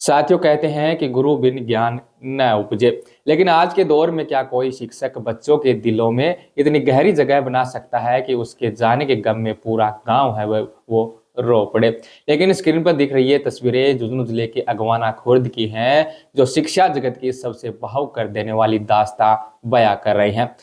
साथियों, कहते हैं कि गुरु बिन ज्ञान न उपजे। लेकिन आज के दौर में क्या कोई शिक्षक बच्चों के दिलों में इतनी गहरी जगह बना सकता है कि उसके जाने के गम में पूरा गांव है वो रो पड़े। लेकिन स्क्रीन पर दिख रही है तस्वीरें झुंझुनू जिले के अगवाना खुर्द की हैं, जो शिक्षा जगत की सबसे भावुक कर देने वाली दास्तां बयां कर रही हैं।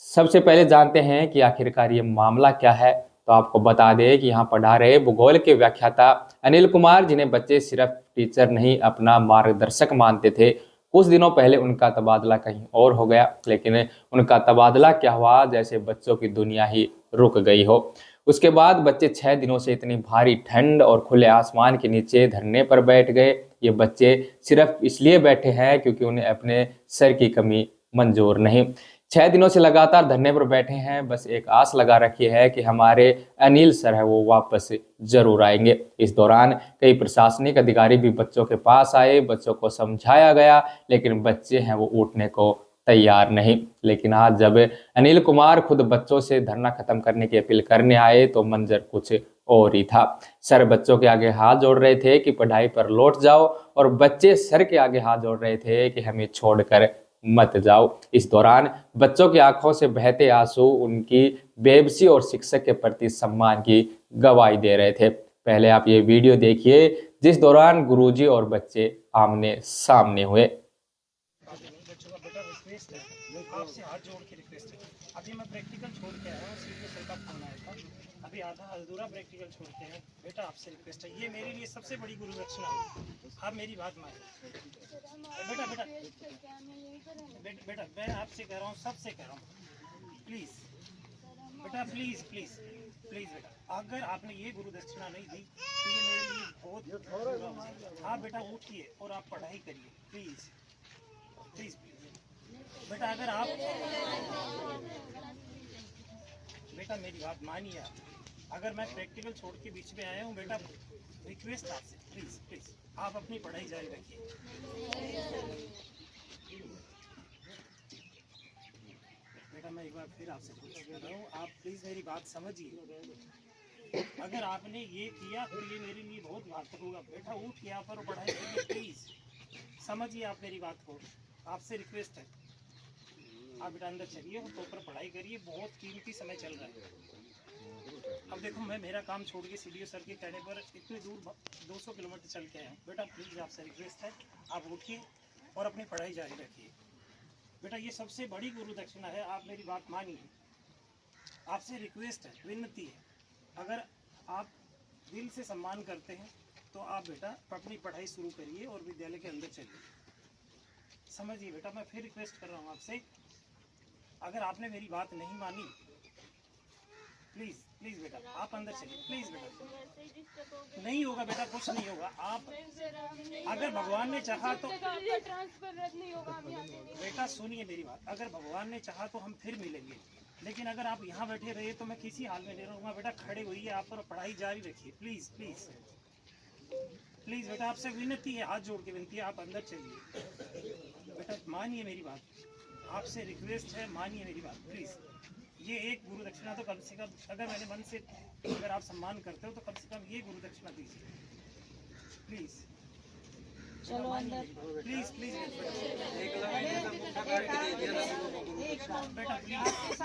सबसे पहले जानते हैं कि आखिरकार ये मामला क्या है। तो आपको बता दें कि यहाँ पढ़ा रहे भूगोल के व्याख्याता अनिल कुमार, जिन्हें बच्चे सिर्फ टीचर नहीं अपना मार्गदर्शक मानते थे, कुछ दिनों पहले उनका तबादला कहीं और हो गया। लेकिन उनका तबादला क्या हुआ, जैसे बच्चों की दुनिया ही रुक गई हो। उसके बाद बच्चे 6 दिनों से इतनी भारी ठंड और खुले आसमान के नीचे धरने पर बैठ गए। ये बच्चे सिर्फ इसलिए बैठे हैं क्योंकि उन्हें अपने सर की कमी मंजूर नहीं। 6 दिनों से लगातार धरने पर बैठे हैं, बस एक आस लगा रखी है कि हमारे अनिल सर है वो वापस जरूर आएंगे। इस दौरान कई प्रशासनिक अधिकारी भी बच्चों के पास आए, बच्चों को समझाया गया, लेकिन बच्चे हैं वो उठने को तैयार नहीं। लेकिन आज जब अनिल कुमार खुद बच्चों से धरना खत्म करने की अपील करने आए तो मंजर कुछ और ही था। सर बच्चों के आगे हाथ जोड़ रहे थे कि पढ़ाई पर लौट जाओ, और बच्चे सर के आगे हाथ जोड़ रहे थे कि हमें छोड़कर मत जाओ। इस दौरान बच्चों की आंखों से बहते आंसू उनकी बेबसी और शिक्षक के प्रति सम्मान की गवाही दे रहे थे। पहले आप ये वीडियो देखिए, जिस दौरान गुरुजी और बच्चे आमने सामने हुए। आपसे हाथ जोड़ के रिक्वेस्ट है, अभी मैं प्रैक्टिकल छोड़ के आया हूँ, सीधे सर का फोन आया था, अभी आधा अधूरा प्रैक्टिकल छोड़ के आया। बेटा आपसे रिक्वेस्ट है, ये मेरे लिए सबसे बड़ी गुरु दक्षिणा है, आप मेरी बात मानिए। बेटा बेटा बेटा मैं आपसे कह रहा हूँ, सबसे कह रहा हूँ, प्लीज बेटा, प्लीज प्लीज प्लीज बेटा, अगर आपने ये गुरु दक्षिणा नहीं दी तो ये मेरे लिए बहुत। हाँ बेटा उठिए और आप पढ़ाई करिए, प्लीज प्लीज प्लीज बेटा। अगर आप बेटा मेरी बात मानिए, अगर मैं प्रैक्टिकल छोड़ के बीच में आया हूँ बेटा, रिक्वेस्ट आपसे, प्लीज प्लीज आप अपनी पढ़ाई जारी रखिए। बेटा मैं एक बार फिर आपसे पूछ रहा हूँ, आप प्लीज मेरी बात समझिए। अगर आपने ये किया तो ये मेरे लिए बहुत घातक होगा। बेटा उठ के आप पढ़ाई करिए, प्लीज समझिए आप मेरी बात को, आपसे रिक्वेस्ट है। आप बेटा अंदर चलिए और प्रॉपर पढ़ाई करिए, बहुत कीमती समय चल रहा है। अब देखो मैं मेरा काम छोड़ के सीडीओ सर के कहने पर इतनी दूर 200 किलोमीटर चल के आया हूँ। बेटा प्लीज़ आपसे रिक्वेस्ट है, आप उठिए और अपनी पढ़ाई जारी रखिए। बेटा ये सबसे बड़ी गुरु दक्षिणा है, आप मेरी बात मानिए। आपसे रिक्वेस्ट है, विनती है, अगर आप दिल से सम्मान करते हैं तो आप बेटा अपनी पढ़ाई शुरू करिए और विद्यालय के अंदर चलिए। समझिए बेटा, मैं फिर रिक्वेस्ट कर रहा हूँ आपसे, अगर आपने मेरी बात नहीं मानी प्लीज प्लीज बेटा आप अंदर चलिए, प्लीज बेटा। नहीं होगा बेटा, कुछ नहीं होगा। आप अगर भगवान ने चाहा तो बेटा सुनिए मेरी बात, अगर भगवान ने चाहा तो हम फिर मिलेंगे, लेकिन अगर आप यहाँ बैठे रहे तो मैं किसी हाल में नहीं रहूँगा। बेटा खड़े होइए, आप पर पढ़ाई जारी रखिए, प्लीज प्लीज प्लीज बेटा, आपसे विनती है, हाथ जोड़ के विनती है, आप अंदर चलिए। बेटा मानिए मेरी बात, आपसे रिक्वेस्ट है, मानिए मेरी बात प्लीज। ये एक गुरु दक्षिणा तो कम से कम, अगर मैंने मन से, अगर आप सम्मान करते हो तो कम से कम ये गुरु दक्षिणा दीजिए प्लीज। चलो अंदर प्लीज प्लीज बेटा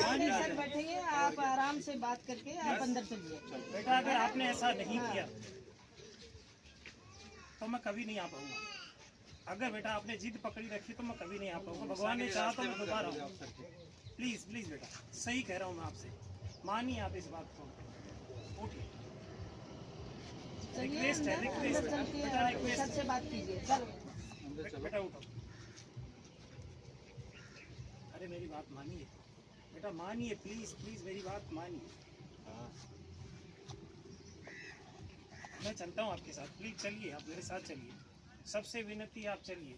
प्लीज बैठिए, आप आराम से बात करके आप अंदर चलिए। बेटा अगर आपने ऐसा नहीं किया तो मैं कभी नहीं आ पाऊंगा। अगर बेटा आपने जिद पकड़ी रखी तो मैं कभी नहीं आ पाऊंगा। भगवान ने चाहा तो मैं दोबारा आऊंगा। प्लीज प्लीज बेटा, सही कह रहा हूँ मैं आपसे, मानिए आप इस बात को, उठिए। रिक्वेस्ट है, रिक्वेस्ट बेटा, रिक्वेस्ट से बात कीजिए। चलो बेटा उठो, अरे मेरी बात मानिए बेटा, मानिए प्लीज प्लीज मेरी बात मानिए। मैं चलता हूँ आपके साथ, प्लीज चलिए, आप मेरे साथ चलिए, सबसे विनती आप चलिए।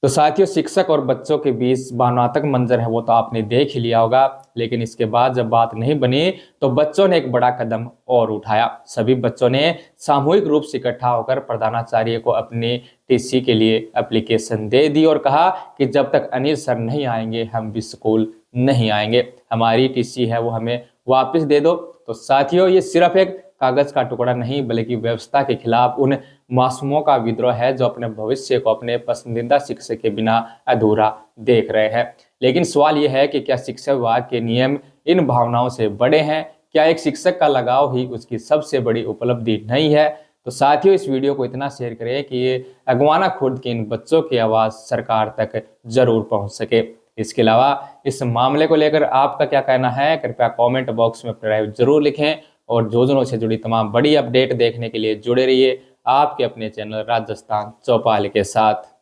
तो साथियों, शिक्षक और बच्चों के बीच भावनात्मक मंजर है वो तो आपने देख ही लिया होगा। लेकिन इसके बाद जब बात नहीं बनी तो बच्चों ने एक बड़ा कदम और उठाया। सभी बच्चों ने सामूहिक रूप से इकट्ठा होकर प्रधानाचार्य को अपनी टीसी के लिए एप्लीकेशन दे दी और कहा कि जब तक अनिल सर नहीं आएंगे हम भी स्कूल नहीं आएंगे, हमारी टीसी है वो हमें वापस दे दो। तो साथियों, ये सिर्फ एक कागज का टुकड़ा नहीं बल्कि व्यवस्था के खिलाफ उन मासूमों का विद्रोह है जो अपने भविष्य को अपने पसंदीदा शिक्षक के बिना अधूरा देख रहे हैं। लेकिन सवाल यह है कि क्या शिक्षा विभाग के नियम इन भावनाओं से बड़े हैं? क्या एक शिक्षक का लगाव ही उसकी सबसे बड़ी उपलब्धि नहीं है? तो साथियों, इस वीडियो को इतना शेयर करें कि ये अगवाना खुर्द के इन बच्चों की आवाज़ सरकार तक जरूर पहुंच सके। इसके अलावा इस मामले को लेकर आपका क्या कहना है, कृपया कमेंट बॉक्स में अपनी राय जरूर लिखें। और योजनाओं से जुड़ी तमाम बड़ी अपडेट देखने के लिए जुड़े रहिए आपके अपने चैनल राजस्थान चौपाल के साथ।